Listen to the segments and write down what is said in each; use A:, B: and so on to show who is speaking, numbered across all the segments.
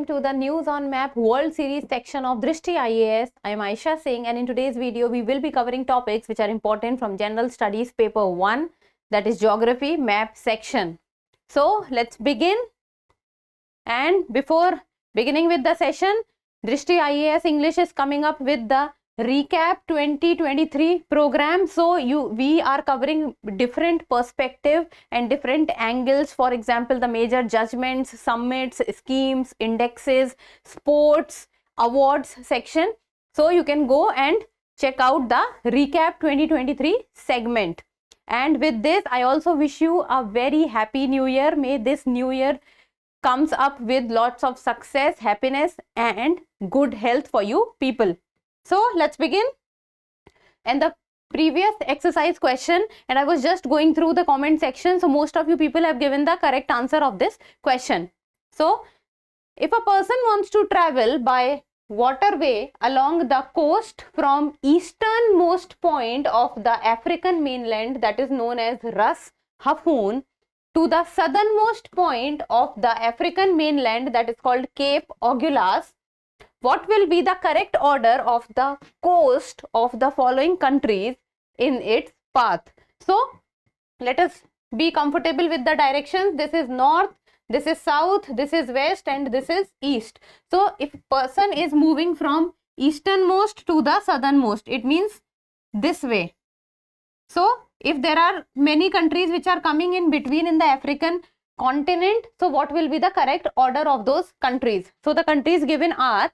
A: to the News on Map World Series section of Drishti IAS. I am Aisha Singh, and in today's video we will be covering topics which are important from General Studies Paper 1, that is Geography Map section. So let's begin. And before beginning with the session, Drishti IAS English is coming up with the Recap 2023 program. So we are covering different perspective and different angles. For example, the major judgments, summits, schemes, indexes, sports, awards section. So you can go and check out the Recap 2023 segment. And with this, I also wish you a very happy new year. May this new year comes up with lots of success, happiness and good health for you people. So let's begin. And the previous exercise question, and I was just going through the comment section, so most of you people have given the correct answer of this question. So if a person wants to travel by waterway along the coast from easternmost point of the African mainland, that is known as Ras Hafun, to the southernmost point of the African mainland, that is called Cape Agulhas, what will be the correct order of the coast of the following countries in its path? So let us be comfortable with the directions. This is north, this is south, this is west, and this is east. So if person is moving from easternmost to the southernmost, it means this way. So if there are many countries which are coming in between in the African continent, so what will be the correct order of those countries? So the countries given are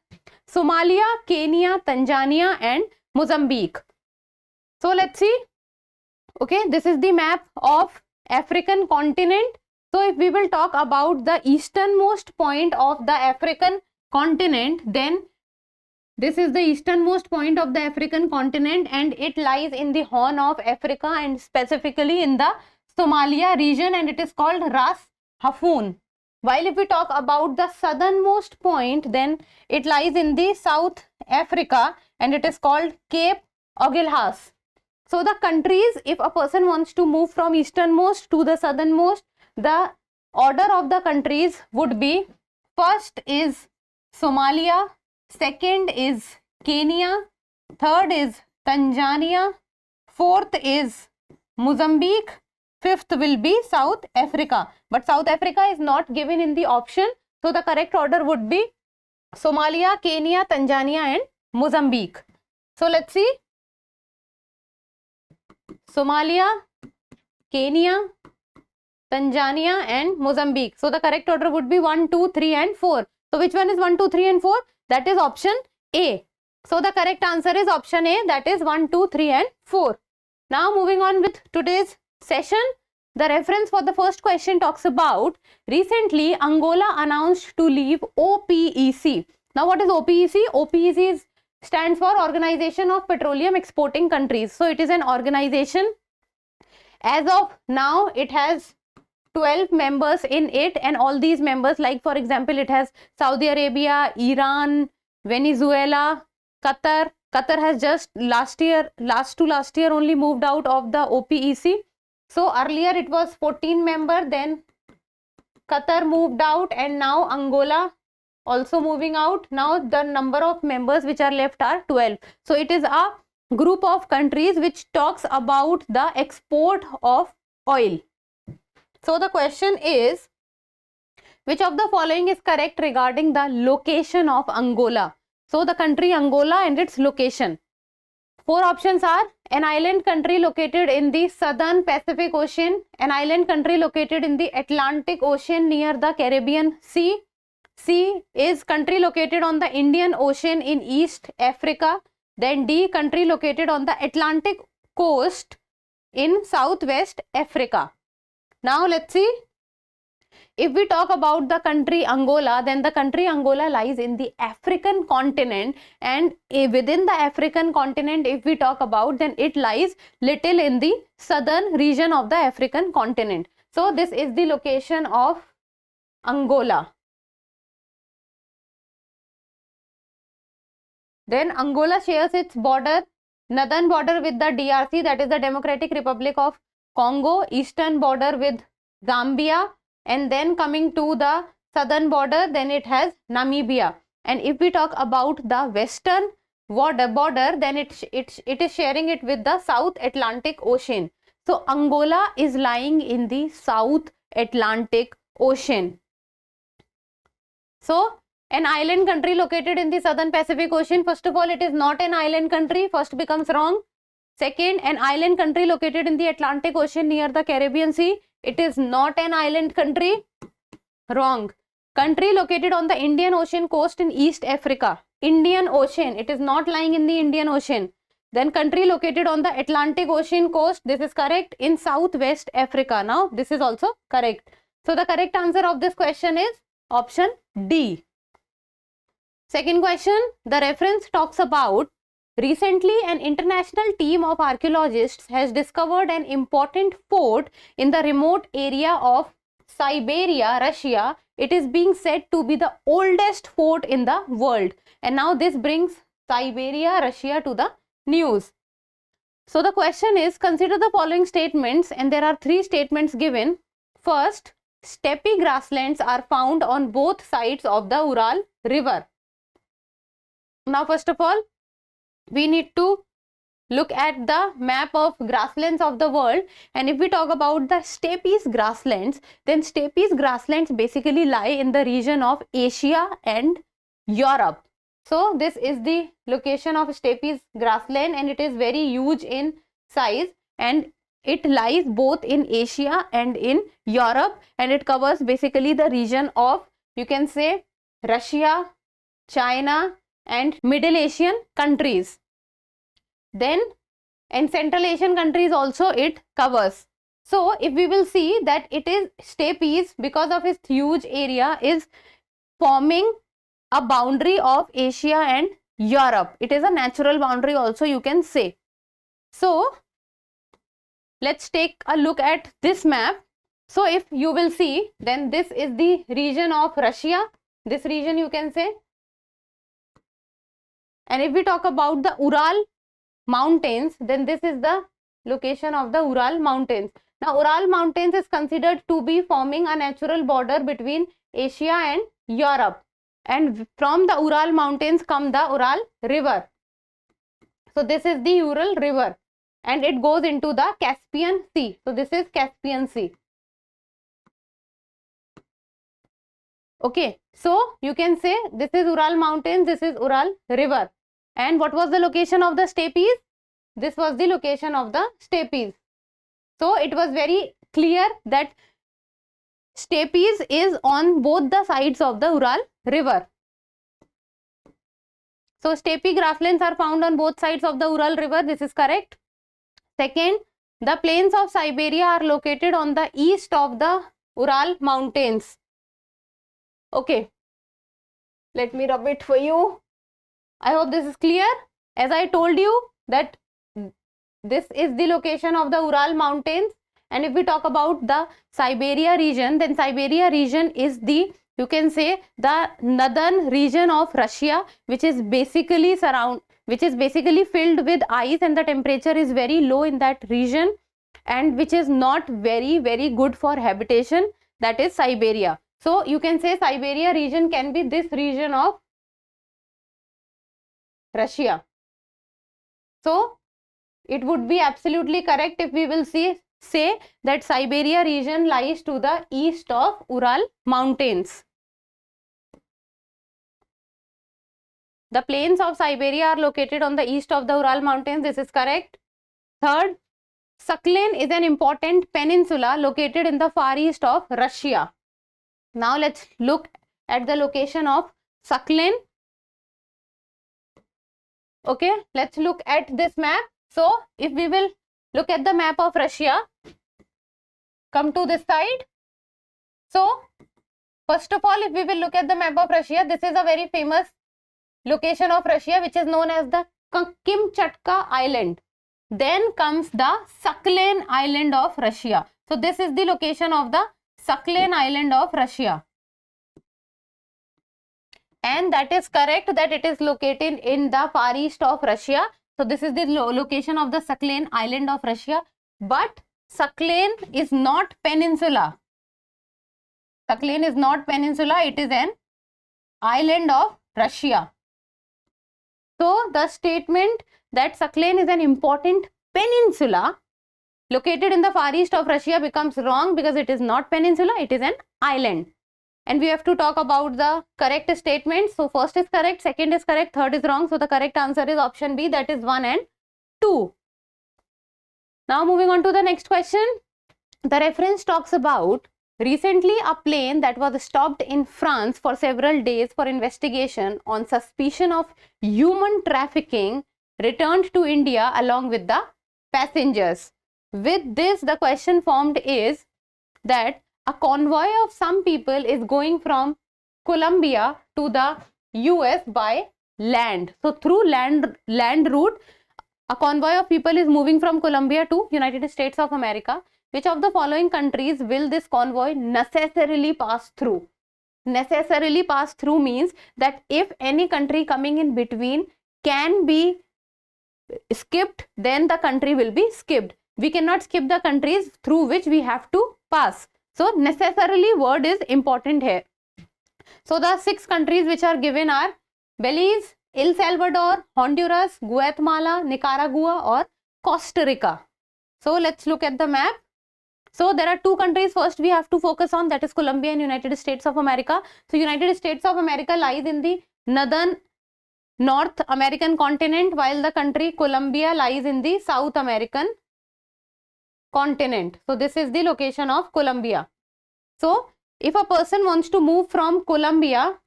A: Somalia, Kenya, Tanzania and Mozambique. So let's see. Okay, this is the map of African continent. So if we will talk about the easternmost point of the African continent, then this is the easternmost point of the African continent and it lies in the Horn of Africa and specifically in the Somalia region, and it is called Ras Hafun. While if we talk about the southernmost point, then it lies in the South Africa and it is called Cape Agulhas. So the countries, if a person wants to move from easternmost to the southernmost, the order of the countries would be: first is Somalia, second is Kenya, third is Tanzania, fourth is Mozambique, fifth will be South Africa. But South Africa is not given in the option. So the correct order would be Somalia, Kenya, Tanzania and Mozambique. So let's see. Somalia, Kenya, Tanzania and Mozambique. So the correct order would be 1, 2, 3 and 4. So which one is 1, 2, 3 and 4? That is option A. So the correct answer is option A, that is 1, 2, 3 and 4. Now moving on with today's session. The reference for the first question talks about recently Angola announced to leave OPEC. Now what is OPEC? OPEC stands for Organization of Petroleum Exporting Countries. So it is an organization. As of now it has 12 members in it, and all these members, like for example it has Saudi Arabia, Iran, Venezuela, Qatar. Qatar has just last year only moved out of the OPEC. So earlier it was 14 member, then Qatar moved out and now Angola also moving out. Now the number of members which are left are 12. So it is a group of countries which talks about the export of oil. So the question is, which of the following is correct regarding the location of Angola? So the country Angola and its location. 4 options are: an island country located in the southern Pacific Ocean, an island country located in the Atlantic Ocean near the Caribbean Sea, C is country located on the Indian Ocean in East Africa, then D, country located on the Atlantic coast in Southwest Africa. Now let's see. If we talk about the country Angola, then the country Angola lies in the African continent, and within the African continent if we talk about, then it lies little in the southern region of the African continent. So this is the location of Angola. Then Angola shares its northern border with the DRC, that is the Democratic Republic of Congo, eastern border with Zambia, and then coming to the southern border, then it has Namibia. And if we talk about the western border, then it is sharing it with the South Atlantic Ocean. So Angola is lying in the South Atlantic Ocean. So an island country located in the Southern Pacific Ocean, first of all, it is not an island country, first becomes wrong. Second, an island country located in the Atlantic Ocean near the Caribbean Sea, it is not an island country, wrong. Country located on the Indian Ocean coast in East Africa, Indian Ocean, it is not lying in the Indian Ocean. Then country located on the Atlantic Ocean coast, this is correct, in Southwest Africa. Now this is also correct. So the correct answer of this question is option D. Second question, the reference talks about recently an international team of archaeologists has discovered an important fort in the remote area of Siberia, Russia. It is being said to be the oldest fort in the world. And now this brings Siberia, Russia to the news. So the question is, consider the following statements, and there are three statements given. First, steppe grasslands are found on both sides of the Ural River. Now first of all, we need to look at the map of grasslands of the world, and if we talk about the steppes grasslands, then steppes grasslands basically lie in the region of Asia and Europe. So this is the location of steppes grassland, and it is very huge in size, and it lies both in Asia and in Europe, and it covers basically the region of, you can say, Russia, China and Middle Asian countries. Then in Central Asian countries also it covers. So if we will see that it is steppes, because of its huge area, is forming a boundary of Asia and Europe. It is a natural boundary also, you can say. So let's take a look at this map. So if you will see, then this is the region of Russia, this region you can say. And if we talk about the Ural mountains, then this is the location of the Ural mountains. Now Ural mountains is considered to be forming a natural border between Asia and Europe, and from the Ural mountains come the Ural river. So this is the Ural river, and it goes into the Caspian Sea. So this is Caspian Sea. Okay, so you can say this is Ural mountains, this is Ural river. And what was the location of the steppes? This was the location of the steppes. So it was very clear that steppes is on both the sides of the Ural river. So steppe grasslands are found on both sides of the Ural river. This is correct. Second, the plains of Siberia are located on the east of the Ural mountains. Okay, let me rub it for you. I hope this is clear. As I told you that this is the location of the Ural mountains, and if we talk about the Siberia region, then Siberia region is the, you can say, the northern region of Russia, which is basically filled with ice, and the temperature is very low in that region, and which is not very good for habitation. That is Siberia. So you can say Siberia region can be this region of Russia. So it would be absolutely correct if we will say that Siberia region lies to the east of Ural mountains. The plains of Siberia are located on the east of the Ural mountains. This is correct. Third, Sakhalin is an important peninsula located in the far east of Russia. Now let's look at the location of Sakhalin. Okay, let's look at this map. So if we will look at the map of Russia, come to this side. So first of all, if we will look at the map of Russia, this is a very famous location of Russia, which is known as the Kamchatka Island. Then comes the Sakhalin Island of Russia. So this is the location of the Sakhalin Island of Russia. And that is correct, that it is located in the far east of Russia. So this is the location of the Sakhalin Island of Russia. But Sakhalin is not peninsula. Sakhalin is not peninsula, it is an island of Russia. So the statement that Sakhalin is an important peninsula located in the far east of Russia becomes wrong because it is not peninsula, it is an island. And we have to talk about the correct statements. So first is correct, second is correct, third is wrong. So the correct answer is option B, that is 1 and 2. Now moving on to the next question. The reference talks about recently a plane that was stopped in France for several days for investigation on suspicion of human trafficking returned to India along with the passengers. With this, the question formed is that a convoy of some people is going from Colombia to the US by land. So through land route, a convoy of people is moving from Colombia to United States of America. Which of the following countries will this convoy necessarily pass through? Necessarily pass through means that if any country coming in between can be skipped, then the country will be skipped. We cannot skip the countries through which we have to pass. So necessarily word is important here. So the 6 countries which are given are Belize, El Salvador, Honduras, Guatemala, Nicaragua or Costa Rica. So let's look at the map. So there are 2 countries first we have to focus on, that is Colombia and United States of America. So United States of America lies in the North American continent, while the country Colombia lies in the South American continent. So this is the location of Colombia. So if a person wants to move from Colombia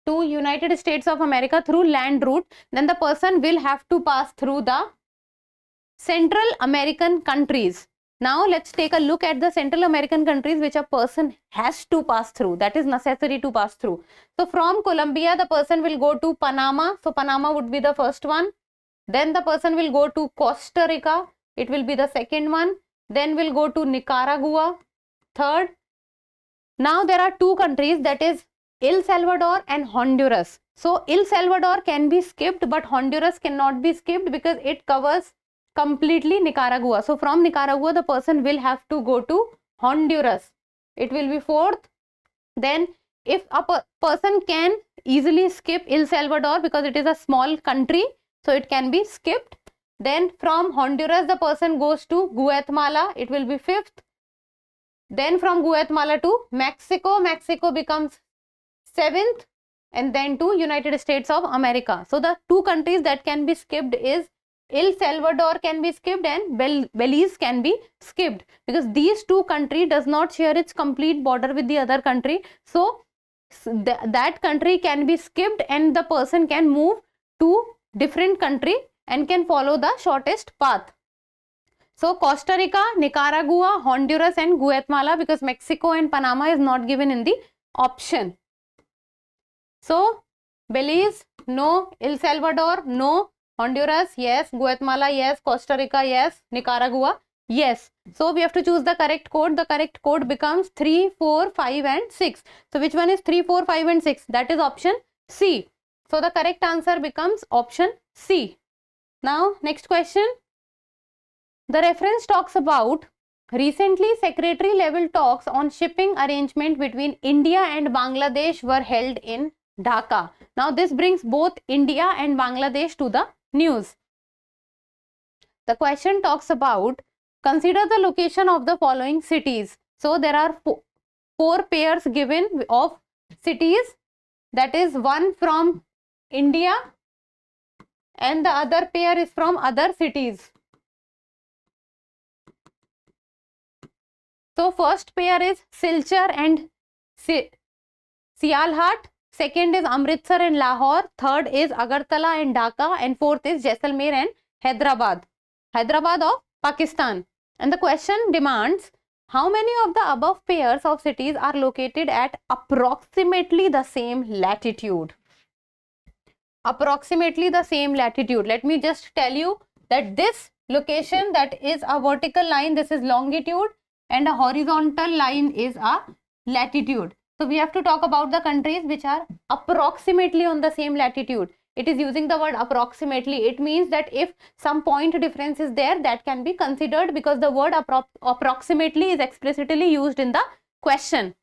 A: to United States of America through land route, then the person will have to pass through the Central American countries. Now let's take a look at the Central American countries which a person has to pass through, that is necessary to pass through. So from Colombia the person will go to Panama. So Panama would be the first one. Then the person will go to Costa Rica. It will be the second one. Then we'll go to Nicaragua, third. Now there are 2 countries, that is El Salvador and Honduras. So El Salvador can be skipped but Honduras cannot be skipped because it covers completely Nicaragua. So from Nicaragua the person will have to go to Honduras. It will be fourth. Then if a person can easily skip El Salvador because it is a small country, so it can be skipped. Then from Honduras the person goes to Guatemala. It will be fifth. Then from Guatemala to Mexico. Mexico becomes 7th. And then to United States of America. So the 2 countries that can be skipped is El Salvador can be skipped and Belize can be skipped because these 2 countries does not share its complete border with the other country. So that country can be skipped and the person can move to different country and can follow the shortest path. So Costa Rica, Nicaragua, Honduras and Guatemala, because Mexico and Panama is not given in the option. So Belize, no. El Salvador, no. Honduras, yes. Guatemala, yes. Costa Rica, yes. Nicaragua, yes. So we have to choose the correct code. The correct code becomes 3, 4, 5 and 6. So which one is 3, 4, 5 and 6? That is option C. So the correct answer becomes option C. Now next question. The reference talks about recently secretary level talks on shipping arrangement between India and Bangladesh were held in Dhaka. Now this brings both India and Bangladesh to the news. The question talks about consider the location of the following cities. So there are 4 pairs given of cities, that is one from India and the other pair is from other cities. So first pair is Silchar and Sialhat. Second is Amritsar and Lahore. Third is Agartala and Dhaka. And fourth is Jaisalmer and Hyderabad. Hyderabad of Pakistan. And the question demands, how many of the above pairs of cities are located at approximately the same latitude? Approximately the same latitude. Let me just tell you that this location, that is a vertical line, this is longitude, and a horizontal line is a latitude. So we have to talk about the countries which are approximately on the same latitude. It is using the word approximately. It means that if some point difference is there, that can be considered because the word approximately is explicitly used in the question.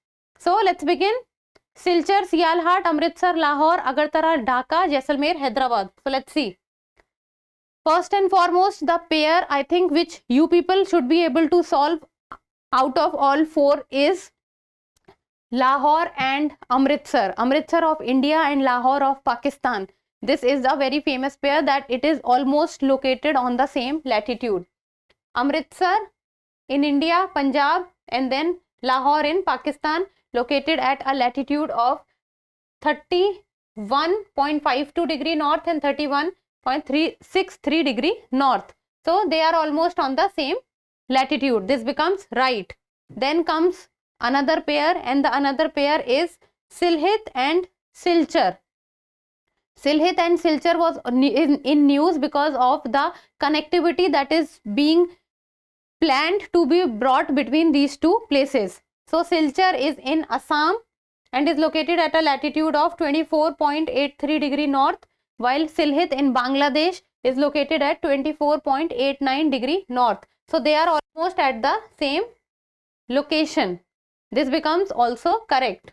A: So let's begin. Silchar, Sialhat, Amritsar, Lahore, Agartala, Dhaka, Jaisalmer, Hyderabad. So let's see. First and foremost, the pair I think which you people should be able to solve out of all four is Lahore and Amritsar. Amritsar of India and Lahore of Pakistan. This is a very famous pair that it is almost located on the same latitude. Amritsar in India, Punjab, and then Lahore in Pakistan, located at a latitude of 31.52 degree north and 31.363 degree north. So they are almost on the same latitude. This becomes right. Then comes another pair, and the another pair is Sylhet and Silchar. Sylhet and Silchar was in news because of the connectivity that is being planned to be brought between these two places. So Silchar is in Assam and is located at a latitude of 24.83 degree north, while Sylhet in Bangladesh is located at 24.89 degree north. So they are almost at the same location. This becomes also correct.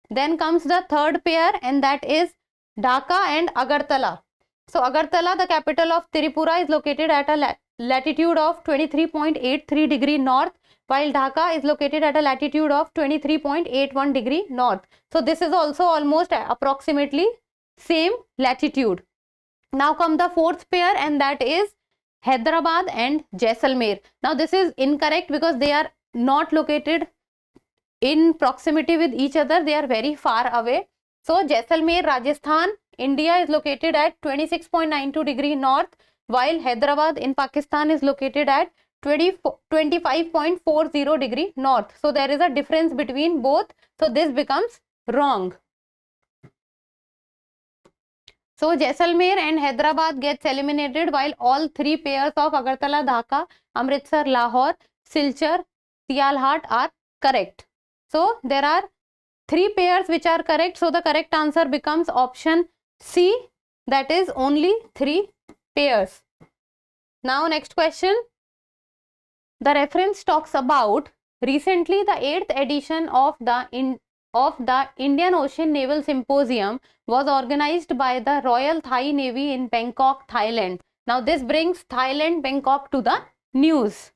A: Then comes the third pair, and that is Dhaka and Agartala. So Agartala, the capital of Tripura, is located at a latitude of 23.83 degree north, while Dhaka is located at a latitude of 23.81 degree north. So this is also almost approximately same latitude. Now come the fourth pair, and that is Hyderabad and Jaisalmer. Now this is incorrect because they are not located in proximity with each other. They are very far away. So Jaisalmer, Rajasthan, India is located at 26.92 degree north, while Hyderabad in Pakistan is located at 25.40 degree north. So there is a difference between both. So this becomes wrong. So Jaisalmer and Hyderabad gets eliminated, while all three pairs of Agartala, Dhaka, Amritsar, Lahore, Silchar, Sialhat are correct. So there are three pairs which are correct. So the correct answer becomes option C, that is only three pairs. Now next question. The reference talks about recently the 8th edition of the Indian Ocean Naval Symposium was organized by the Royal Thai Navy in Bangkok, Thailand. Now this brings Thailand, Bangkok to the news.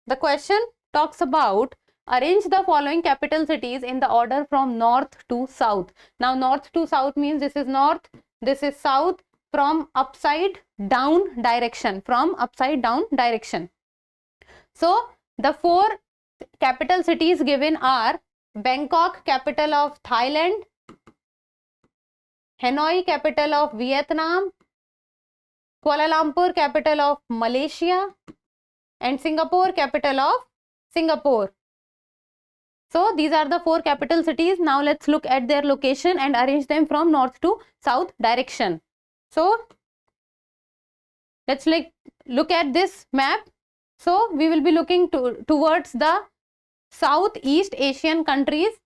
A: The question talks about arrange the following capital cities in the order from north to south. Now north to south means this is north, this is south, from upside down direction, So the four capital cities given are Bangkok, capital of Thailand, Hanoi, capital of Vietnam, Kuala Lumpur, capital of Malaysia, and Singapore, capital of Singapore. So these are the four capital cities. Now let's look at their location and arrange them from north to south direction. So let's look at this map. So we will be looking towards the Southeast Asian countries,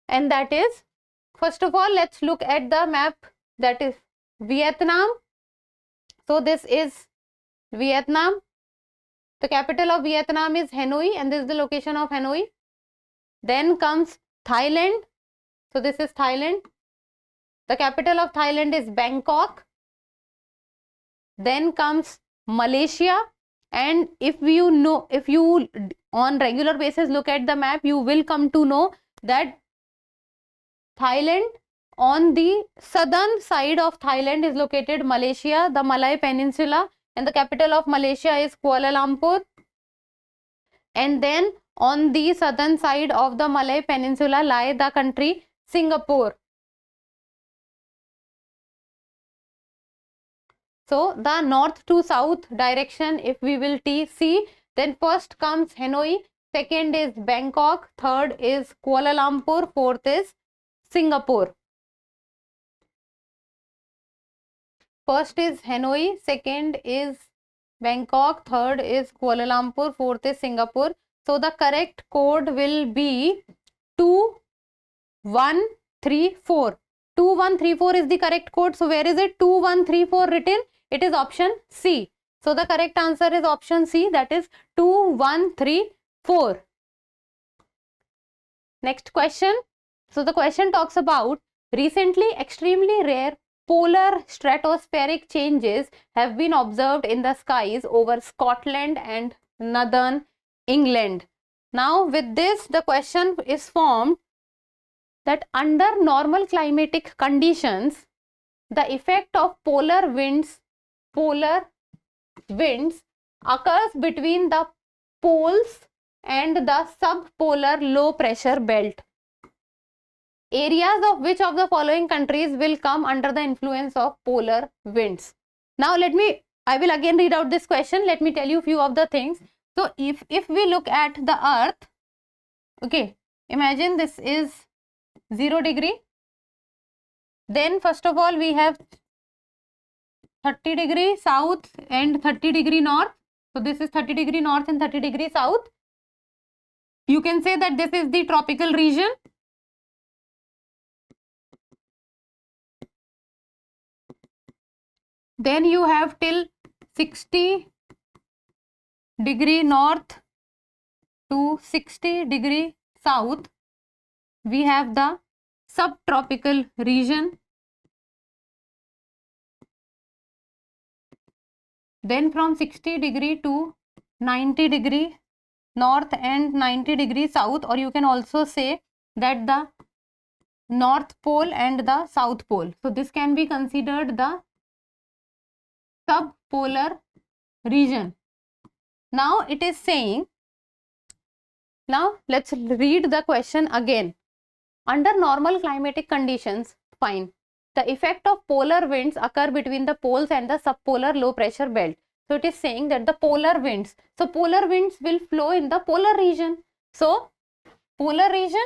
A: and that is, first of all, let's look at the map, that is Vietnam. So this is Vietnam. The capital of Vietnam is Hanoi, and this is the location of Hanoi. Then comes Thailand. So this is Thailand. The capital of Thailand is Bangkok. Then comes Malaysia. And if you on regular basis look at the map, you will come to know that Thailand, on the southern side of Thailand is located Malaysia, the Malay Peninsula, and the capital of Malaysia is Kuala Lumpur. And then on the southern side of the Malay Peninsula lie the country Singapore. So the north to south direction, if we will see, then first comes Hanoi, second is Bangkok, third is Kuala Lumpur, fourth is Singapore. First is Hanoi, second is Bangkok, third is Kuala Lumpur, fourth is Singapore. So the correct code will be 2134. 2134 is the correct code. So where is it 2134 written? It is option C. So the correct answer is option C, that is 2134. Next question. So the question talks about recently extremely rare polar stratospheric changes have been observed in the skies over Scotland and northern England. Now with this the question is formed that under normal climatic conditions the effect of polar winds occurs between the poles and the subpolar low pressure belt. Areas of which of the following countries will come under the influence of polar winds? Now I will again read out this question. Let me tell you few of the things. So if we look at the earth, okay, imagine this is 0 degree. Then first of all we have 30 degree south and 30 degree north. So this is 30 degree north and 30 degree south. You can say that this is the tropical region. Then you have till 60 degree north to 60 degree south. We have the subtropical region. Then from 60 degree to 90 degree north and 90 degree south, or you can also say that the north pole and the south pole. So this can be considered the subpolar region. Now it is saying, now let's read the question again. Under normal climatic conditions, fine, the effect of polar winds occur between the poles and the subpolar low pressure belt. So it is saying that the polar winds, so polar winds will flow in the polar region. So polar region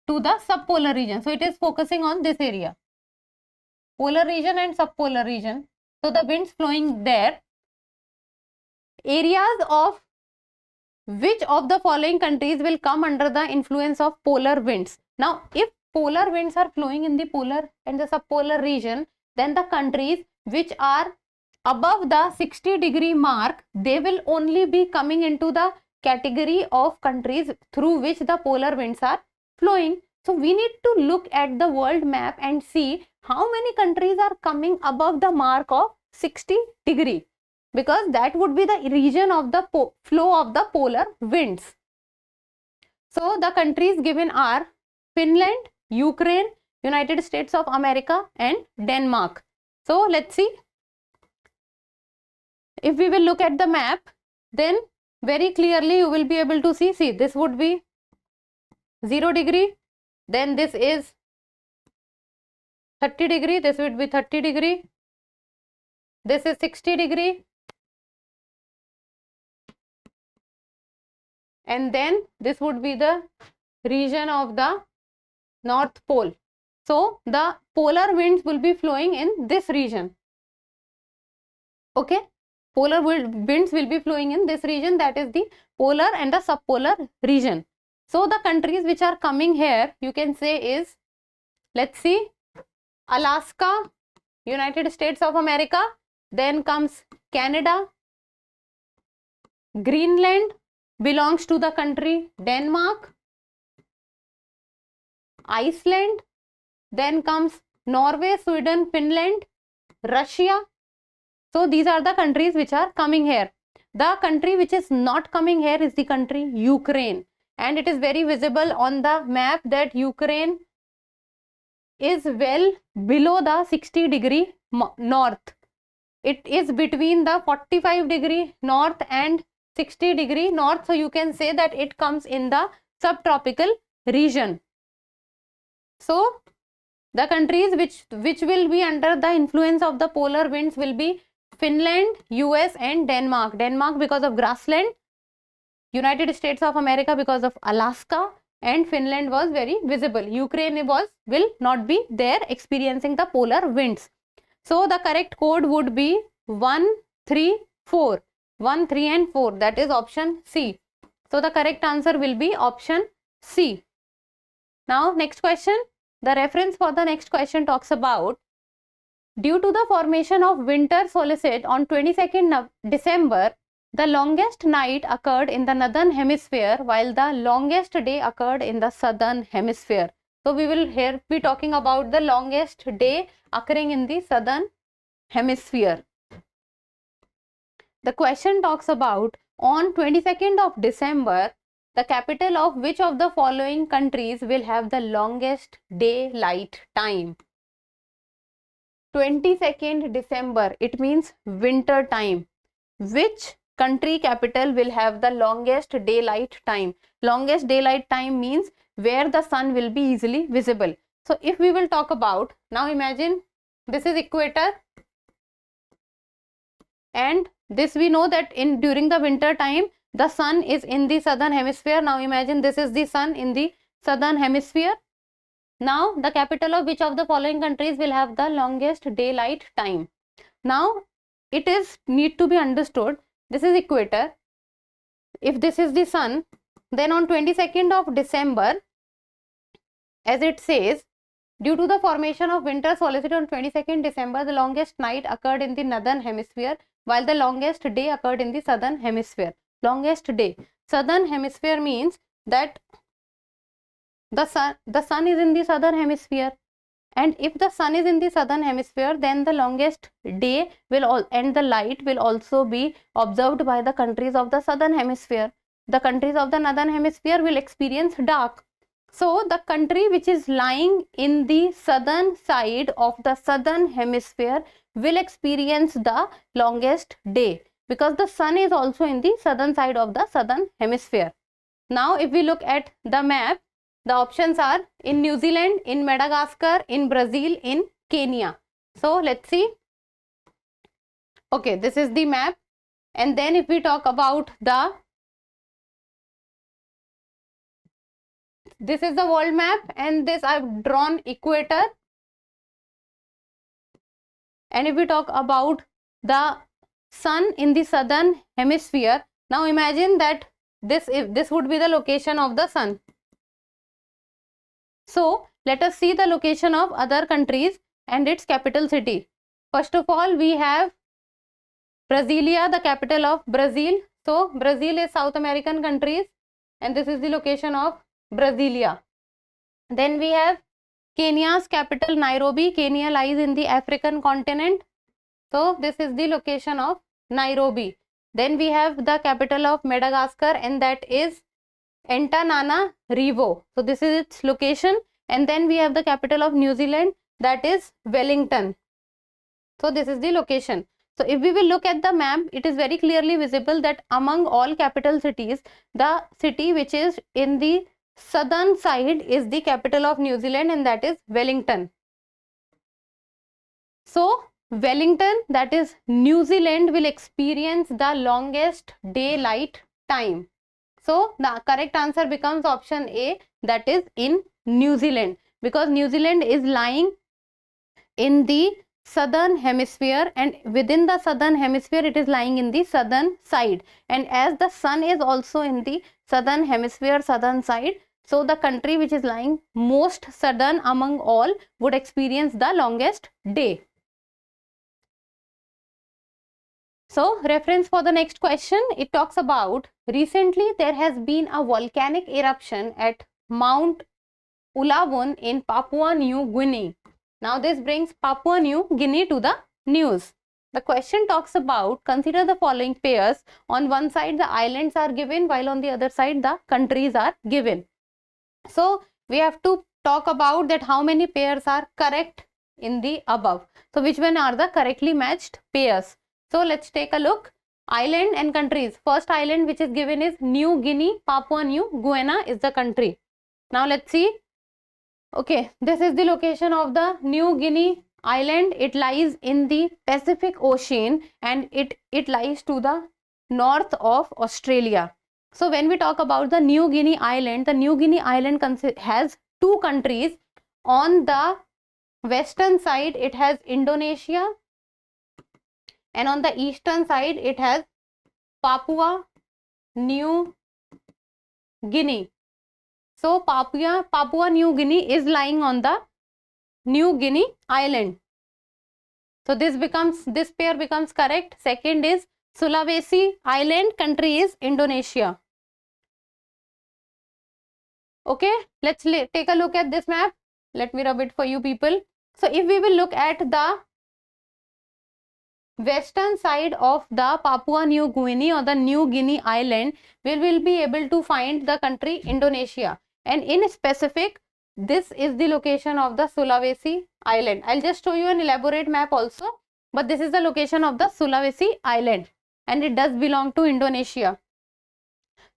A: to the subpolar region. So it is focusing on this area, polar region and subpolar region. So the winds flowing there. Areas of which of the following countries will come under the influence of polar winds? Now if polar winds are flowing in the polar and the subpolar region, then the countries which are above the 60 degree mark, they will only be coming into the category of countries through which the polar winds are flowing. So we need to look at the world map and see how many countries are coming above the mark of 60 degree, because that would be the region of the flow of the polar winds. So the countries given are Finland, Ukraine, United States of America and Denmark. So let's see. If we will look at the map, then very clearly you will be able to see this would be 0 degree, then this is 30 degree, this would be 30 degree, this is 60 degree, and then this would be the region of the North Pole. So the polar winds will be flowing in this region. Okay, polar winds will be flowing in this region, that is the polar and the subpolar region. So the countries which are coming here, you can say is, let's see, Alaska, United States of America, then comes Canada, Greenland belongs to the country Denmark, Iceland, then comes Norway, Sweden, Finland, Russia. So these are the countries which are coming here. The country which is not coming here is the country Ukraine, and it is very visible on the map that Ukraine is well below the 60 degree north. It is between the 45 degree north and 60 degree north. So you can say that it comes in the subtropical region. So the countries which will be under the influence of the polar winds will be Finland, US and Denmark. Denmark because of grassland, United States of America because of Alaska, and Finland was very visible. Ukraine will not be there experiencing the polar winds. So the correct code would be 1, 3, 4. 1, 3 and 4, that is option C. So the correct answer will be option C. Now next question. The reference for the next question talks about, due to the formation of winter solstice on 22nd December, The longest night occurred in the northern hemisphere while the longest day occurred in the southern hemisphere. So we will here be talking about the longest day occurring in the southern hemisphere. The question talks about on 22nd of December, the capital of which of the following countries will have the longest daylight time? 22nd December, it means winter time. Which country capital will have the longest daylight time? Longest daylight time means where the sun will be easily visible. So if we will talk about, now imagine this is equator, and this we know that during the winter time the sun is in the southern hemisphere. Now imagine this is the sun in the southern hemisphere. Now the capital of which of the following countries will have the longest daylight time? Now it is need to be understood, this is equator. If this is the sun, then on 22nd of December, as it says, due to the formation of winter solstice on 22nd December, the longest night occurred in the northern hemisphere while the longest day occurred in the southern hemisphere. Longest day. Southern hemisphere means that the sun is in the southern hemisphere, and if the sun is in the southern hemisphere, then the longest day will and the light will also be observed by the countries of the southern hemisphere. The countries of the northern hemisphere will experience dark. So the country which is lying in the southern side of the southern hemisphere will experience the longest day, because the sun is also in the southern side of the southern hemisphere. Now if we look at the map, the options are in New Zealand, in Madagascar, in Brazil, in Kenya. So let's see. Okay, this is the map, and then if we talk about this is the world map, and this I've drawn equator. And if we talk about the sun in the southern hemisphere, now imagine that this would be the location of the sun. So let us see the location of other countries and its capital city. First of all, we have Brasilia, the capital of Brazil. So Brazil is South American countries, and this is the location of Brasilia. Then we have Kenya's capital Nairobi. Kenya lies in the African continent. So this is the location of Nairobi. Then we have the capital of Madagascar, and that is Antananarivo. So this is its location. And then we have the capital of New Zealand, that is Wellington. So this is the location. So if we will look at the map, it is very clearly visible that among all capital cities, the city which is in the southern side is the capital of New Zealand, and that is Wellington. So Wellington, that is New Zealand, will experience the longest daylight time. So the correct answer becomes option A, that is in New Zealand, because New Zealand is lying in the southern hemisphere, and within the southern hemisphere it is lying in the southern side, and as the sun is also in the southern hemisphere, southern side, so the country which is lying most southern among all would experience the longest day. So reference for the next question, it talks about recently there has been a volcanic eruption at Mount Ulawun in Papua New Guinea. Now this brings Papua New Guinea to the news. The question talks about, consider the following pairs. On one side the islands are given, while on the other side the countries are given. So we have to talk about that how many pairs are correct in the above. So which one are the correctly matched pairs? So let's take a look. Island and countries. First island which is given is New Guinea. Papua New Guinea is the country. Now let's see. Okay, this is the location of the New Guinea island. It lies in the Pacific Ocean, and it lies to the north of Australia. So when we talk about the New Guinea island, the New Guinea island has two countries. On the western side it has Indonesia, and on the eastern side it has Papua New Guinea. So Papua New Guinea is lying on the New Guinea island. So this pair becomes correct. Second is Sulawesi Island, country is Indonesia. Okay, let's take a look at this map. Let me rub it for you people. So if we will look at the western side of the Papua New Guinea or the New Guinea Island, we will be able to find the country Indonesia, and in specific this is the location of the Sulawesi Island. I'll just show you an elaborate map also, but this is the location of the Sulawesi Island and it does belong to Indonesia.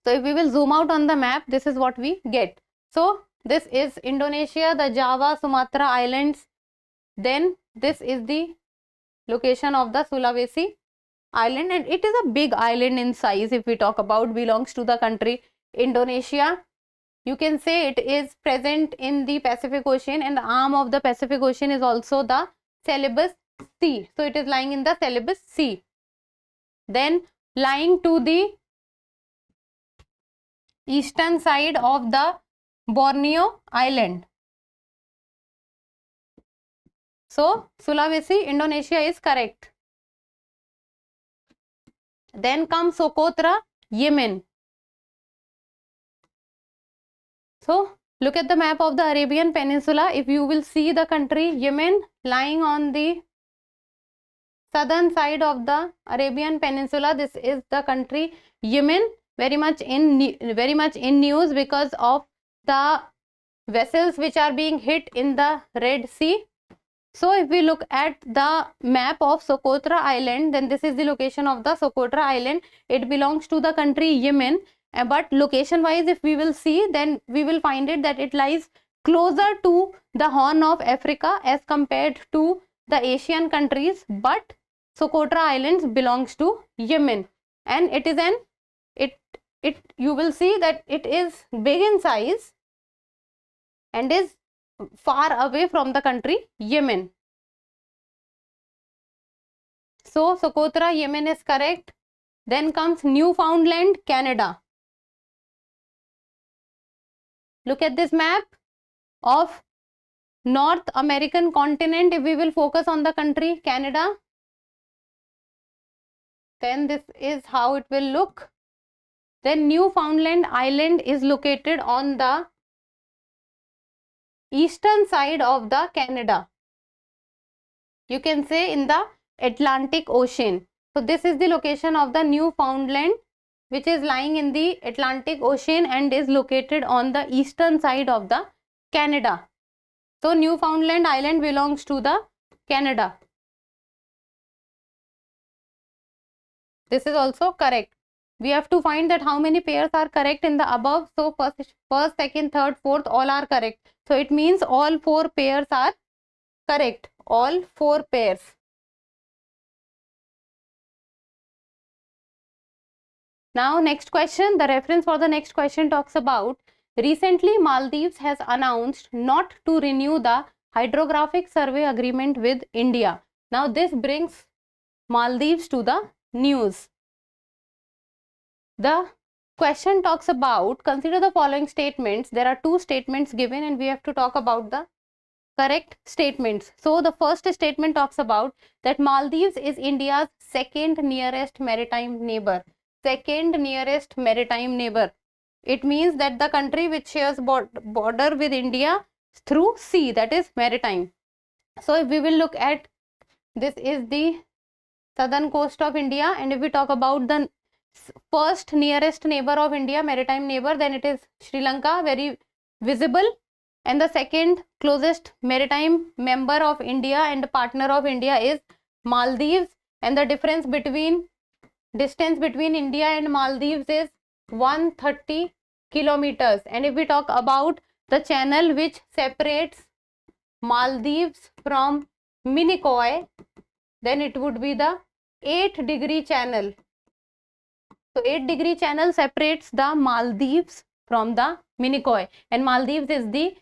A: So if we will zoom out on the map, this is what we get. So this is Indonesia, the Java, Sumatra Islands. Then this is the location of the Sulawesi Island, and it is a big island in size. If we talk about, belongs to the country Indonesia. You can say it is present in the Pacific Ocean, and the arm of the Pacific Ocean is also the Celebes Sea. So it is lying in the Celebes Sea. Then lying to the eastern side of the Borneo Island. So Sulawesi, Indonesia is correct. Then comes Socotra, Yemen. So look at the map of the Arabian Peninsula. If you will see the country Yemen lying on the southern side of the Arabian Peninsula, this is the country Yemen. Very much in news because of the vessels which are being hit in the Red Sea. So if we look at the map of Socotra Island, then this is the location of the Socotra Island. It belongs to the country Yemen, but location wise if we will see, then we will find it that it lies closer to the Horn of Africa as compared to the Asian countries, but Socotra Islands belongs to Yemen, and it is you will see that it is big in size and is far away from the country Yemen. So Socotra, Yemen is correct. Then comes Newfoundland, Canada. Look at this map of North American continent. If we will focus on the country Canada, then this is how it will look. Then Newfoundland Island is located on the eastern side of the Canada. You can say in the Atlantic Ocean. So this is the location of the Newfoundland, which is lying in the Atlantic Ocean and is located on the eastern side of the Canada. So Newfoundland Island belongs to the Canada. This is also correct. We have to find that how many pairs are correct in the above. So first, second, third, fourth, all are correct. So it means all 4 pairs are correct. All 4 pairs. Now next question. The reference for the next question talks about, recently Maldives has announced not to renew the hydrographic survey agreement with India. Now this brings Maldives to the news. The question talks about, consider the following statements. There are 2 statements given and we have to talk about the correct statements. So the first statement talks about that Maldives is India's second nearest maritime neighbor. Second nearest maritime neighbor. It means that the country which shares border with India through sea, that is maritime. So if we will look at, this is the southern coast of India, and if we talk about the first nearest neighbor of India, maritime neighbor, then it is Sri Lanka, very visible, and the second closest maritime member of India and partner of India is Maldives, and the distance between India and Maldives is 130 kilometers. And if we talk about the channel which separates Maldives from Minicoy, then it would be the 8-degree channel. So 8-degree channel separates the Maldives from the Minicoy, and Maldives is the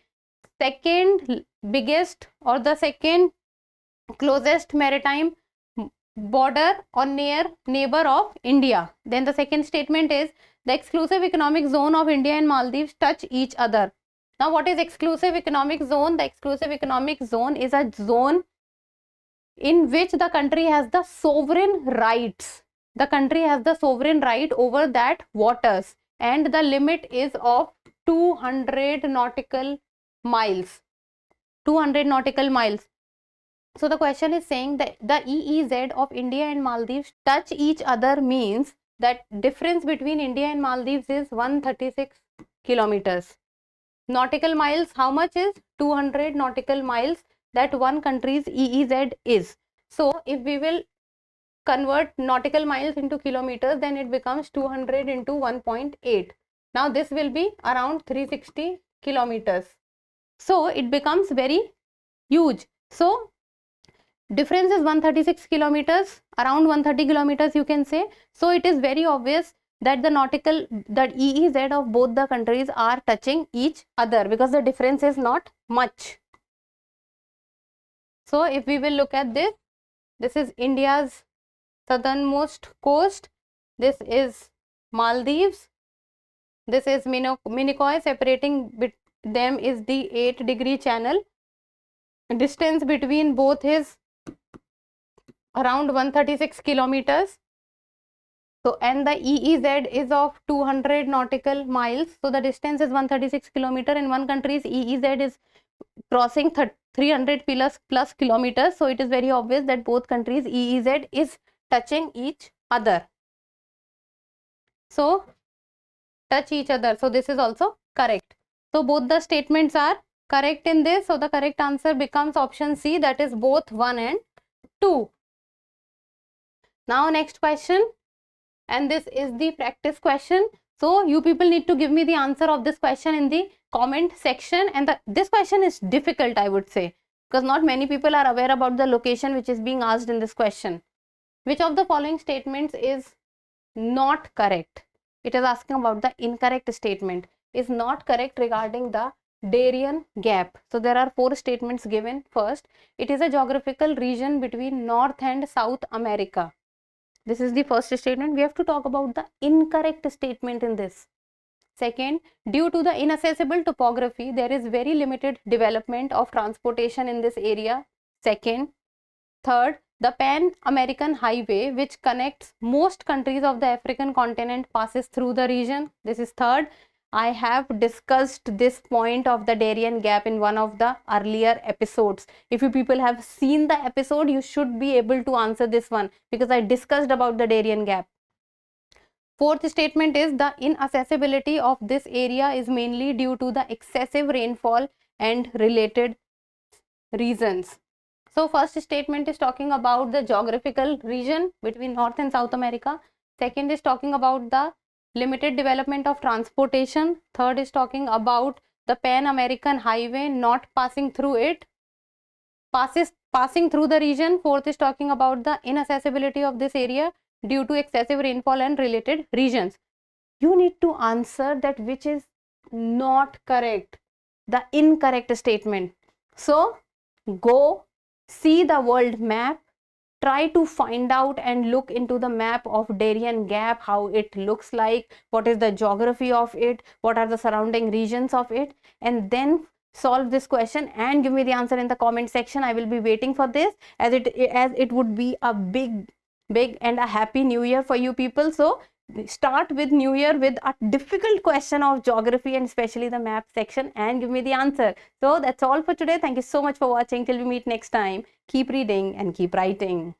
A: second biggest or the second closest maritime border or near neighbor of India. Then the second statement is, the exclusive economic zone of India and Maldives touch each other. Now what is exclusive economic zone? The exclusive economic zone is a zone in which the country has the sovereign rights the country has the sovereign right over that waters, and the limit is of 200 nautical miles. 200 nautical miles. So the question is saying that the EEZ of India and Maldives touch each other, means that difference between India and Maldives is 136 kilometers. Nautical miles, how much is? 200 nautical miles that one country's EEZ is. So if we will convert nautical miles into kilometers, then it becomes 200 into 1.8. Now this will be around 360 kilometers. So it becomes very huge. So difference is 136 kilometers, around 130 kilometers you can say. So it is very obvious that the nautical, that EEZ of both the countries are touching each other, because the difference is not much. So if we will look at this, this is India's southernmost coast, this is Maldives, this is Minicoy, separating them is the 8-degree channel. Distance between both is around 136 kilometers. So, and the EEZ is of 200 nautical miles. So, the distance is 136 kilometer, and one country's EEZ is crossing 300 plus kilometers. So, it is very obvious that both countries' EEZ is touching each other. So, touch each other. So, this is also correct. So, both the statements are correct in this. So, the correct answer becomes option C, that is both 1 and 2. Now, next question. And this is the practice question. So you people need to give me the answer of this question in the comment section. And this question is difficult, I would say, because not many people are aware about the location which is being asked in this question. Which of the following statements is not correct? It is asking about the incorrect statement. Is not correct regarding the Darien Gap. So there are 4 statements given. First, it is a geographical region between North and South America. This is the first statement. We have to talk about the incorrect statement in this. Second, due to the inaccessible topography, there is very limited development of transportation in this area. Second. Third, the Pan-American Highway, which connects most countries of the African continent, passes through the region. This is third. I have discussed this point of the Darien Gap in one of the earlier episodes. If you people have seen the episode, you should be able to answer this one, because I discussed about the Darien Gap. Fourth statement is the inaccessibility of this area is mainly due to the excessive rainfall and related reasons. So first statement is talking about the geographical region between North and South America. Second is talking about the limited development of transportation. Third is talking about the Pan-American Highway not passing through it, passing through the region. Fourth is talking about the inaccessibility of this area due to excessive rainfall and related regions. You need to answer that which is not correct, the incorrect statement. So go see the world map, try to find out and look into the map of Darien Gap, how it looks like, what is the geography of it, what are the surrounding regions of it, and then solve this question and give me the answer in the comment section. I will be waiting for this, as it would be a big and a happy new year for you people. So start with new year with a difficult question of geography and especially the map section, and give me the answer. So that's all for today. Thank you so much for watching. Till we meet next time, keep reading and keep writing.